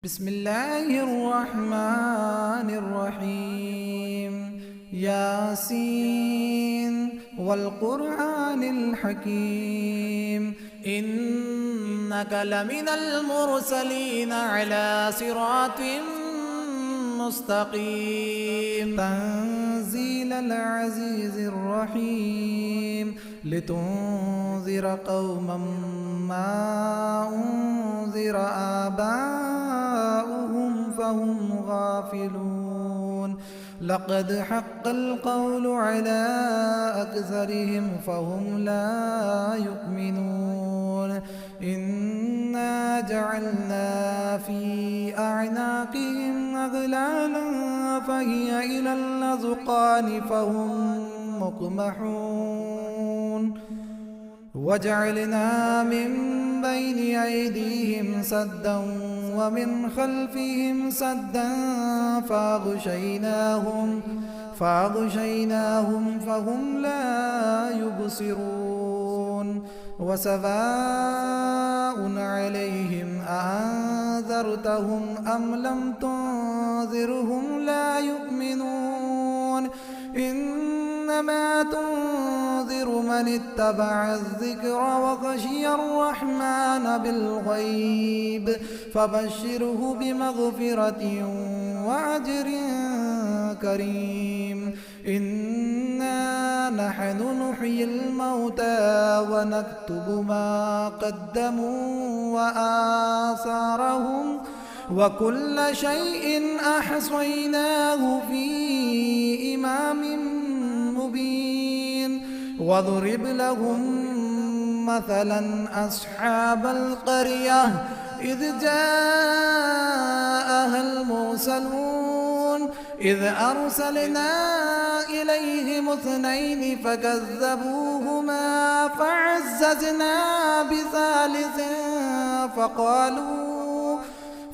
بسم الله الرحمن الرحيم. ياسين والقرآن الحكيم إنك لمن المرسلين على صراط مستقيم. تنزيل العزيز الرحيم لتنذر قوما ما أنذر آباؤهم فهم غافلون. لقد حق القول على أكثرهم فهم لا يؤمنون. إنا جعلنا في أعناقهم أغلالا فهي إلى الأذقان فهم مقمحون. وجعلنا من بين أيديهم سدا ومن خلفهم سدا فأغشيناهم فهم لا يبصرون. وسواء عليهم أأنذرتهم أم لم تنذرهم لا يؤمنون. إنما تنذر من اتبع الذكر وخشي الرحمن بالغيب فبشره بمغفرة وأجر كريم. إنا نحن نحيي الموتى ونكتب ما قدموا وآثارهم وكل شيء أحصيناه في إمام مبين. واضرب لهم مثلا أصحاب القرية إذ جاءها المرسلون إذ أرسلنا إليهم اثنين فكذبوهما فعززنا بثالث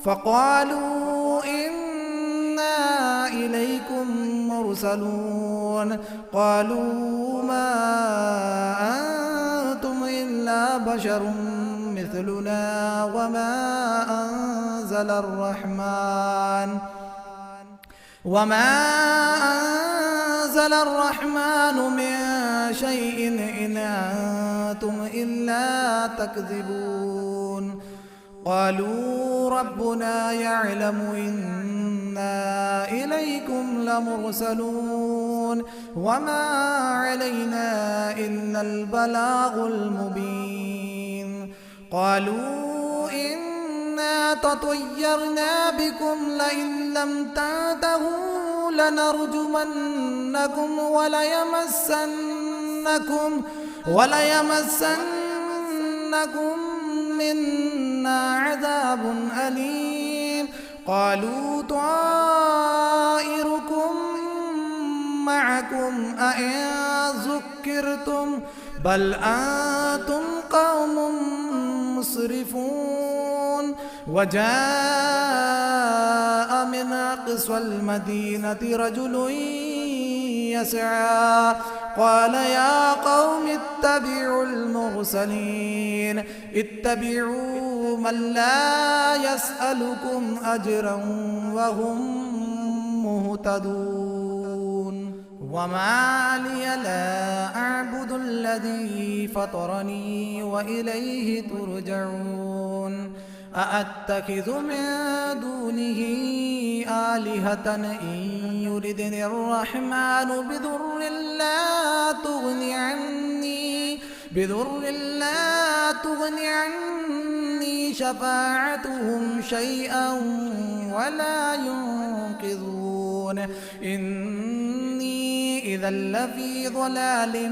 فقالوا إنا إليكم مرسلون. قالوا ما أنتم إلا بشر مثلنا وما أنزل الرحمن من شيء إن أنتم إلا تكذبون. قالوا ربنا يعلم إنا إليكم لمرسلون وما علينا إلا البلاغ المبين. قالوا إنا تطيرنا بكم لئن لم تنتهوا لنرجمنكم وليمسنكم منا عذاب أليم. قالوا طائركم معكم أئن ذكرتم بل أنتم قوم مسرفون. وجاء من أقصى المدينة رجل يسعى قال يا قوم اتبعوا المرسلين اتبعوا من لا يسألكم أجرا وهم مهتدون. وما لي لا أعبد الذي فطرني وإليه ترجعون. أأتخذ من دونه آلهة إن يردني الرحمن بضر لا تغني عني شفاعتهم شيئا ولا ينقذون. إني إذا لفي ضلال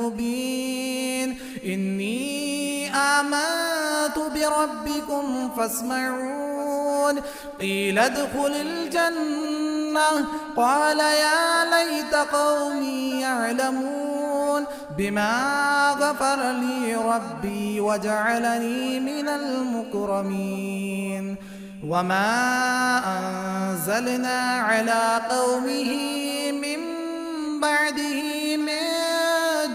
مبين. إني آمنت بربكم فاسمعون. قيل ادخل الجنة قال يا ليت قومي يعلمون بما غفر لي ربي وجعلني من المكرمين. وما أنزلنا على قومه من بعده من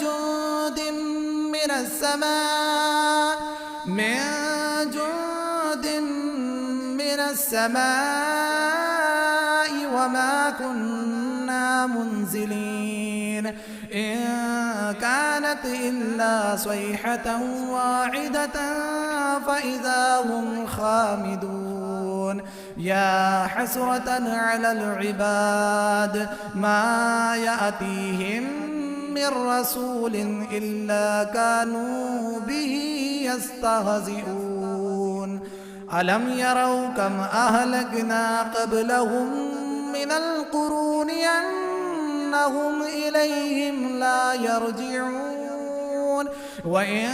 جند من السماء السماء وما كنا منزلين إن كانت إلا صيحة واحدة فإذا هم خامدون يا حسرة على العباد ما يأتيهم من رسول إلا كانوا به يستهزئون ألم يروا كم أهلكنا قبلهم من القرون أنهم إليهم لا يرجعون وإن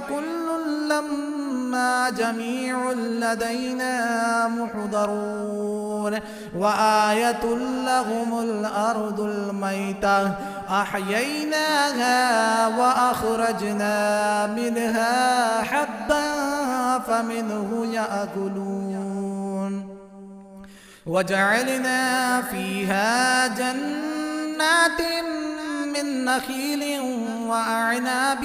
كل لما جميع لدينا محضرون وآية لهم الأرض الميتة أحييناها وأخرجنا منها حبا فمنه يأكلون وجعلنا فيها جنات من نخيل وأعناب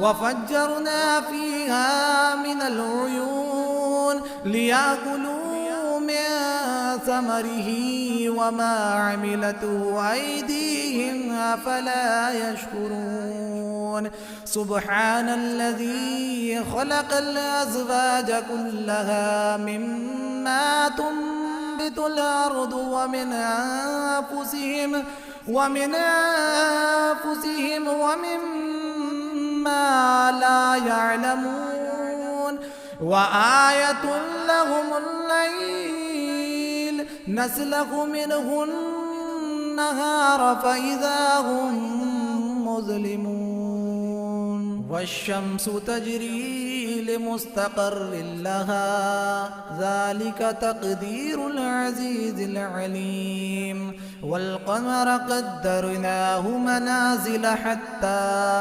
وفجرنا فيها من العيون ليأكلوا من ثمره وما عملته أيديهم أفلا يشكرون سبحان الذي خلق الأزواج كلها مما تنبت الأرض ومن أنفسهم ومما لا يعلمون وآية لهم الليل نسلخ منه النهار فإذا هم مظلمون والشمس تجري لمستقر لها ذلك تقدير العزيز العليم والقمر قدرناه منازل حتى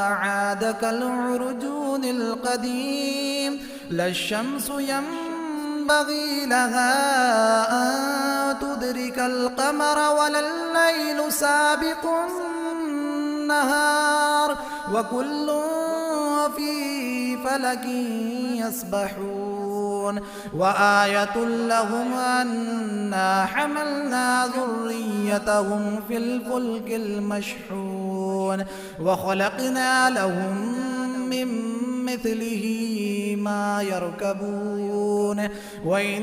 عاد كالعرجون القديم لا الشمس ينبغي لها أن تدرك القمر ولا الليل سابق النهار وكل في فلك يسبحون وآية لهم أنا حملنا ذريتهم في الفلك المشحون وخلقنا لهم من مثله ما يركبون وإن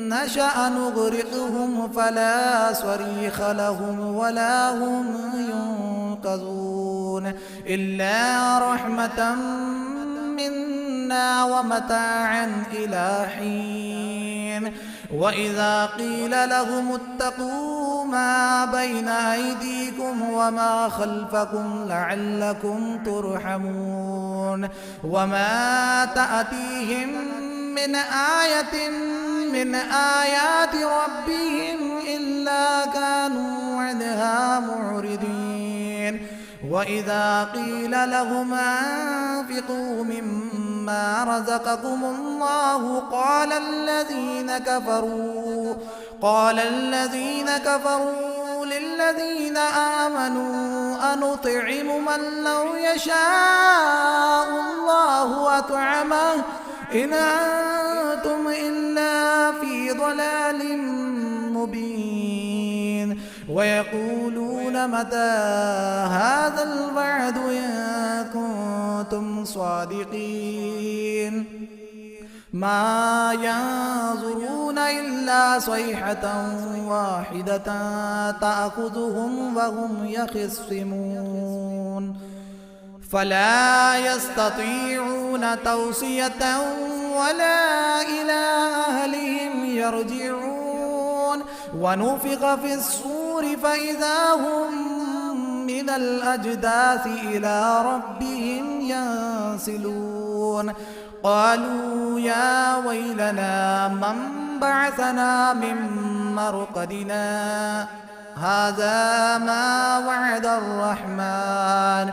نشأ نغرقهم فلا صريخ لهم ولا هم ينقذون إلا رحمة منا ومتاعا إلى حين وإذا قيل لهم اتقوا ما بين أيديكم وما خلفكم لعلكم ترحمون وما تأتيهم من آية من آيات ربهم إلا كانوا عنها معرضين وإذا قيل لهم أنفقوا مما رزقكم الله قال الذين كفروا للذين آمنوا أنطعم من لو يشاء الله أطعمه إن أنتم إلا في ضلال مبين ويقولون متى هذا الوعد إن كنتم صادقين ما ينظرون إلا صيحة واحدة تأخذهم وهم يخصمون فلا يستطيعون توصية ولا إلى أهلهم يرجعون ونفخ في الصور فإذا هم من الأجداث إلى ربهم ينسلون قالوا يا ويلنا من بعثنا من مرقدنا هذا ما وعد الرحمن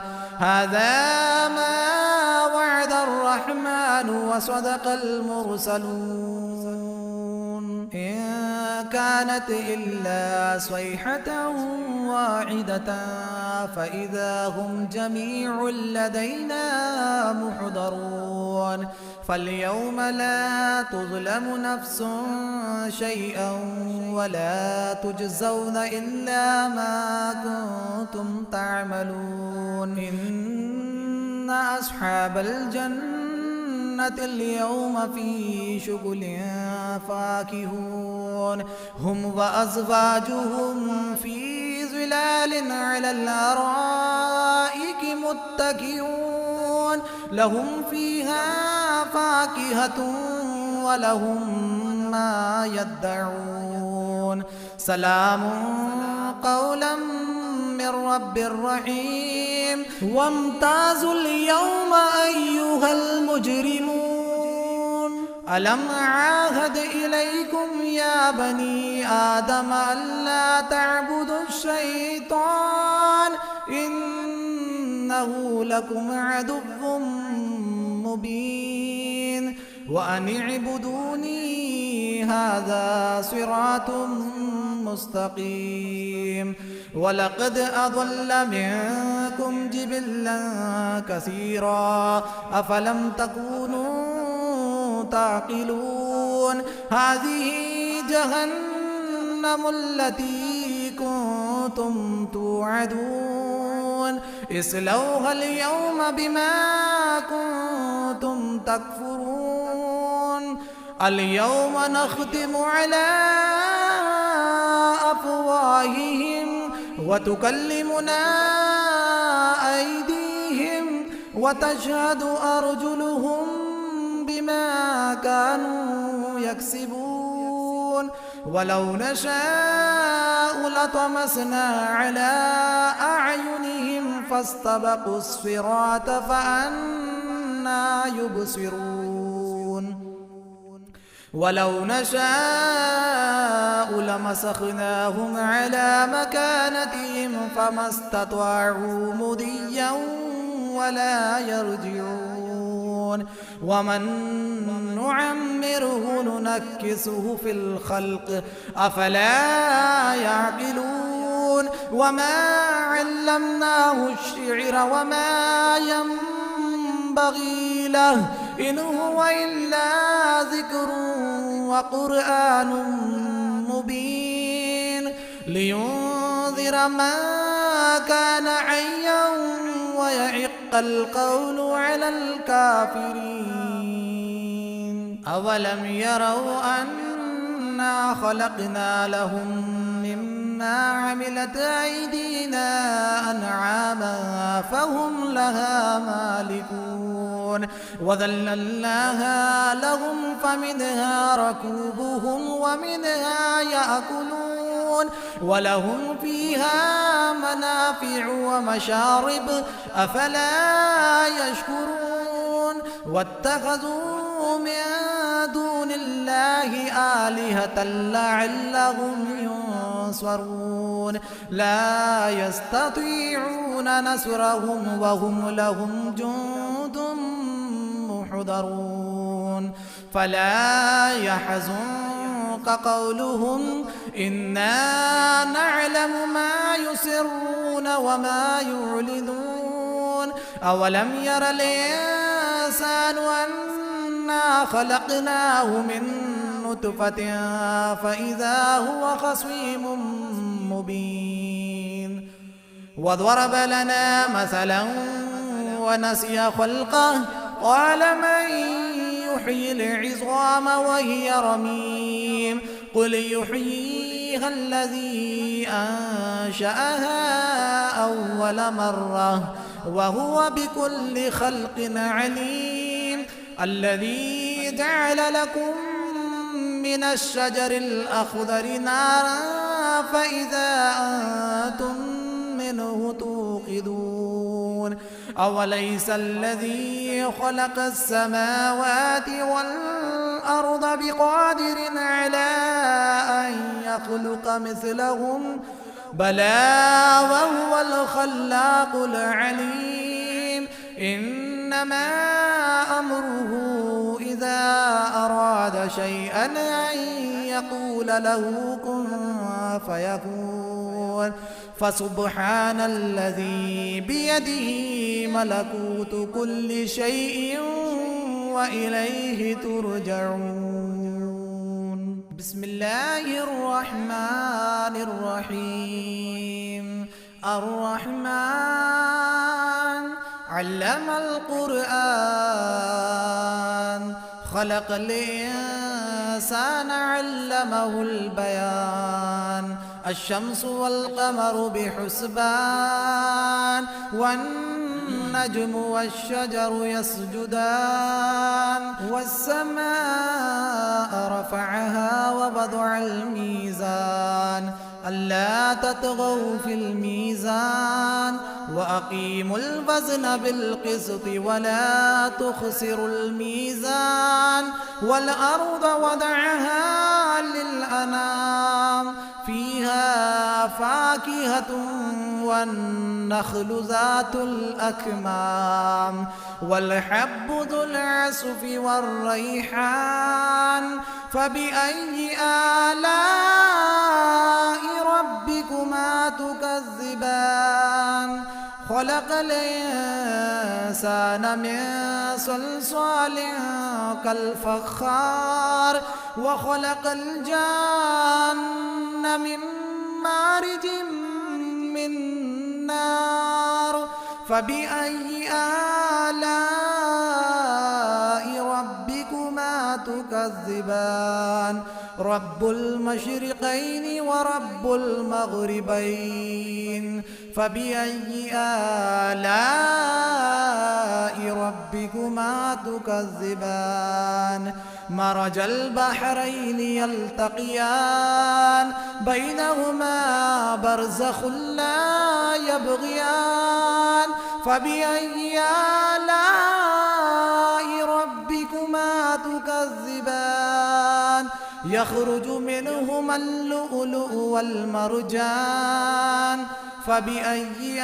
وصدق المرسلون إن كانت إلا صيحة واحدة فإذا هم جميع لدينا محضرون فاليوم لا تظلم نفس شيئا ولا تجزون إلا ما كنتم تعملون إن أصحاب الجنة اليوم في شغل فاكهون هم وأزواجهم في ظلال على الأرائك متكئون لهم فيها فاكهة ولهم ما يدعون سلام قولا من رب رحيم وامتازوا اليوم أيها المجرمون ألم أعاهد إليكم يا بني آدم ألا تعبدوا الشيطان إنه لكم عدو مبين وأن اعبدوني هذا صراط مستقيم ولقد أضل منكم جبلا كثيرا أفلم تكونوا تعقلون هذه جهنم التي كنتم توعدون اصلوها اليوم بما كنتم تكفرون اليوم نختم على أفواههم وتكلمنا أيديهم وتشهد أرجلهم بما كانوا يكسبون ولو نشاء لطمسنا على أعينهم فاستبقوا الصراط فأنى يبصرون ولو نشاء لمسخناهم على مكانتهم فما استطاعوا مضيا ولا يرجعون ومن نعمره ننكسه في الخلق أفلا يعقلون وما علمناه الشعر وما ينبغي له إن هو إلا ذكر وقرآن مبين لينذر من كان حيا ويحق القول على الكافرين أولم يروا أنا خلقنا لهم مما عملت أيدينا أنعاما فهم لها مالكون وذللناها لهم فمنها ركوبهم ومنها يأكلون ولهم فيها منافع ومشارب أفلا يشكرون واتخذوا من دون الله آلهة لعلهم ينصرون لا يستطيعون نصرهم وهم لهم جند محضرون فلا يحزنك قولهم إنا نعلم ما يسرون وما يعلنون أولم ير الإنسان أنا خلقناه من نطفة فإذا هو خصيم مبين وضرب لنا مثلا ونسي خلقه قال من يحيي العظام وهي رميم قل يحييها الذي أنشأها أول مرة وهو بكل خلق عليم الذي جعل لكم من الشجر الأخضر نارا فإذا أنتم منه توقدون أوليس الذي خلق السماوات والأرض بقادر على أن يخلق مثلهم بلى وهو الخلاق العليم إنما أمره إذا أراد شيئا أن يقول له كن فيكون فسبحان الذي بيده ملكوت كل شيء وإليه ترجعون. بسم الله الرحمن الرحيم. الرحمن علم القرآن، خلق الإنسان علمه البيان. الشمس والقمر بحسبان، والنجم والشجر يسجدان. والسماء رفعها ووضع الميزان، ألا تطغوا في الميزان، وأقيموا الوزن بالقسط ولا تخسروا الميزان. والأرض وضعها للأنام، فيها فاكهة والنخل ذات الأكمام، والحب ذو العصف والريحان. فبأي آلاء ربكما تكذبان؟ خلق الإنسان من صلصال كالفخار، وخلق الجان من مارج من نار. فبأي آلاء ربكما تكذبان؟ رب المشرقين ورب المغربين. فبأي آلاء ربكما تكذبان؟ مرج البحرين يلتقيان، بينهما برزخ لا يبغيان. فبأي آلاء ربكما تكذبان؟ يخرج منهما اللؤلؤ والمرجان. فبأي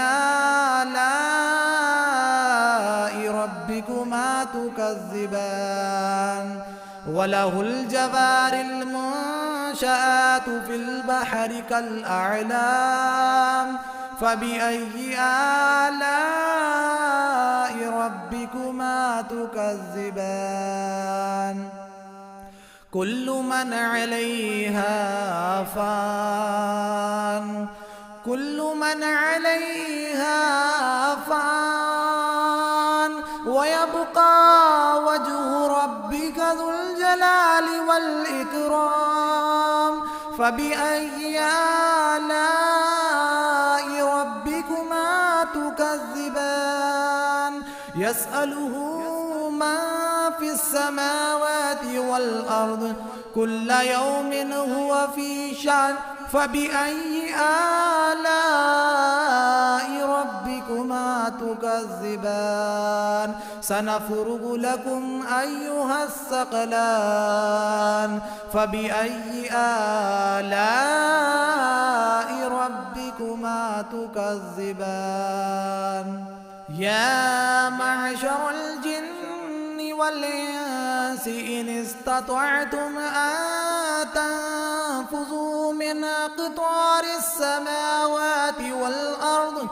آلاء ربكما تكذبان؟ وله الجوار المنشآت في البحر كالأعلام. فبأي آلاء ربكما تكذبان؟ كل من عليها فان، كل من عليها فان، ويبقى وجه ربك ذو الجلال والإكرام. فبأي آلاء ربكما تكذبان؟ يسأله من في السماوات والأرض، كل يوم هو في شأن. فبأي آلاء ربكما تكذبان؟ سنفرغ لكم أيها الثقلان. فبأي آلاء ربكما تكذبان؟ يا معشر الجن والإنس إن استطعتم أن تنفذوا من أقطار السماوات والأرض،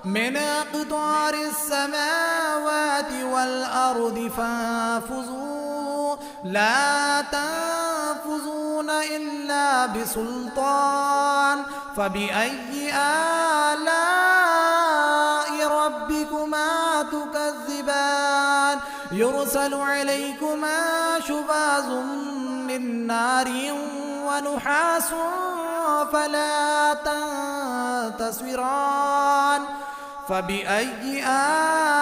من أقطار السماوات والأرض فانفذوا، لا تنفذون إلا بسلطان. فبأي آلاء ربكما تكذبان؟ يرسل عليكما شواظ من نار ونحاس فلا تنتصران. فبأي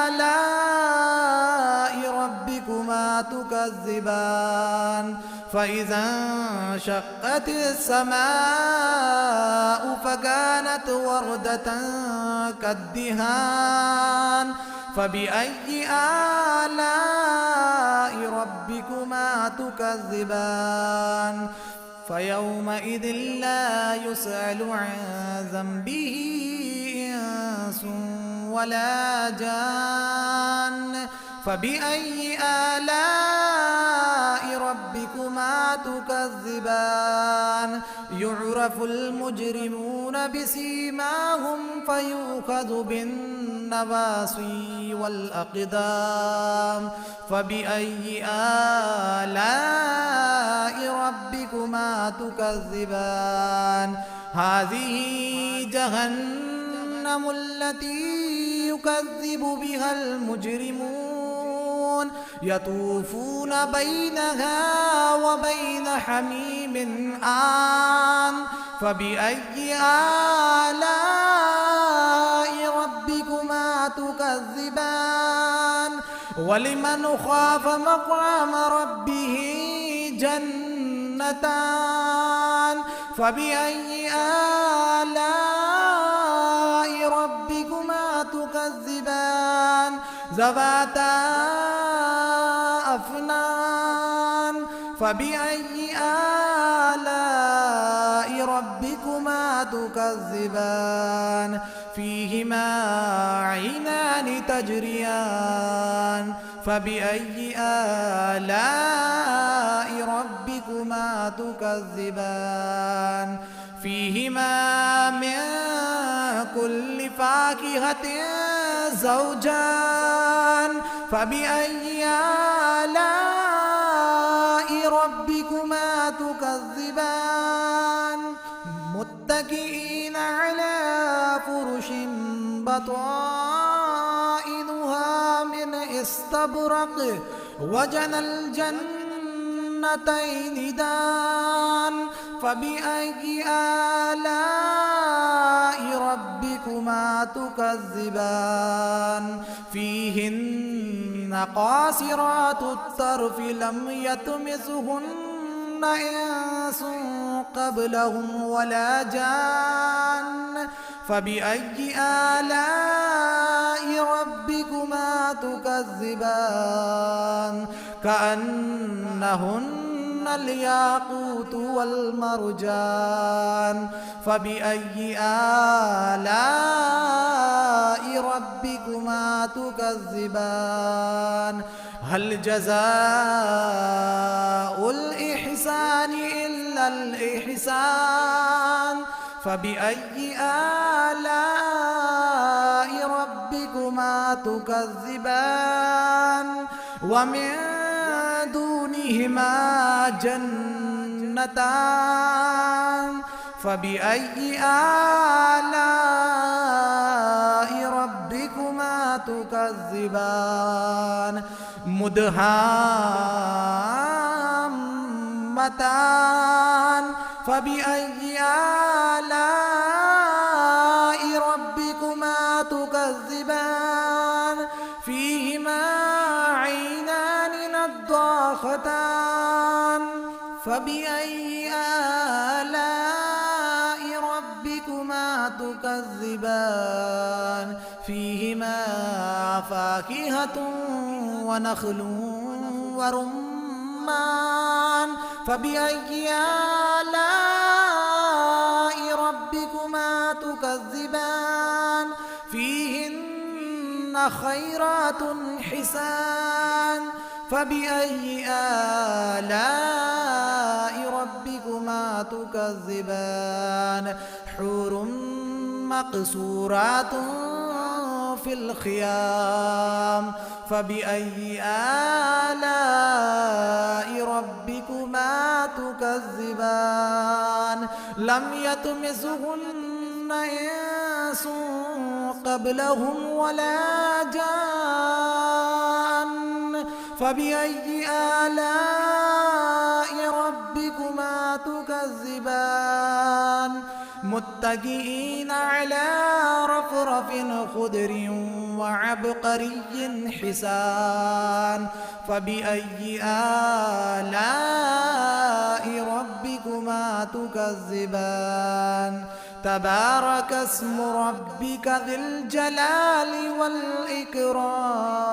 آلاء ربكما تكذبان؟ فإذا انشقت السماء فكانت وردة كالدهان. فبأي آلاء ربكما تكذبان؟ فيومئذ لا يسأل عن ذنبه إنس ولا جان. فبأي آلاء ربكما تكذبان يعرف المجرمون بسيماهم فيؤخذ بالنواصي والأقدام فبأي آلاء ربكما تكذبان هذه جهنم التي يكذب بها المجرمون يطوفون بينها وبين حميم آن فبأي آلاء ربكما تكذبان ولمن خاف مقام ربه جنتان فبأي آلاء ربكما تكذبان ذواتا أفنان فبأي آلاء ربكما تكذبان فيهما عينان تجريان فبأي آلاء ربكما تكذبان فيهما من كل فاكهة زوجان فبأي آلاء ربكما تكذبان متكئين على فرش بطائنها من استبرق وجنى الجنتين دان فبأي آلاء ربكما تكذبان فيهن قاصرات الطرف لم يطمثهن إنس قبلهم ولا جان فبأي آلاء ربكما تكذبان كأنهن الياقوت والمرجان فبأي آلاء ربكما تكذبان هل جزاء الإحسان إلا الإحسان فبأي آلاء ربكما تكذبان ومن دونهما جنتان فبأي آلاء ربكما تكذبان مدهامتان فبأي آلاء ربكما تكذبان فيهما عينان نضاختان فبأي آلاء ربكما تكذبان فيهما فاكهة ونخل ورمان فبأي آلاء ربكما تكذبان فيهن خيرات حسان فبأي آلاء ربكما تكذبان حور مقصورات في الخيام فبأي آلاء ربكما تكذبان لم يطمثهن إنس قبلهم ولا جان فبأي آلاء ربكما تكذبان متكئين على رفرف خضر وعبقري حسان فبأي آلاء ربكما تكذبان تبارك اسم ربك ذي الجلال والإكرام.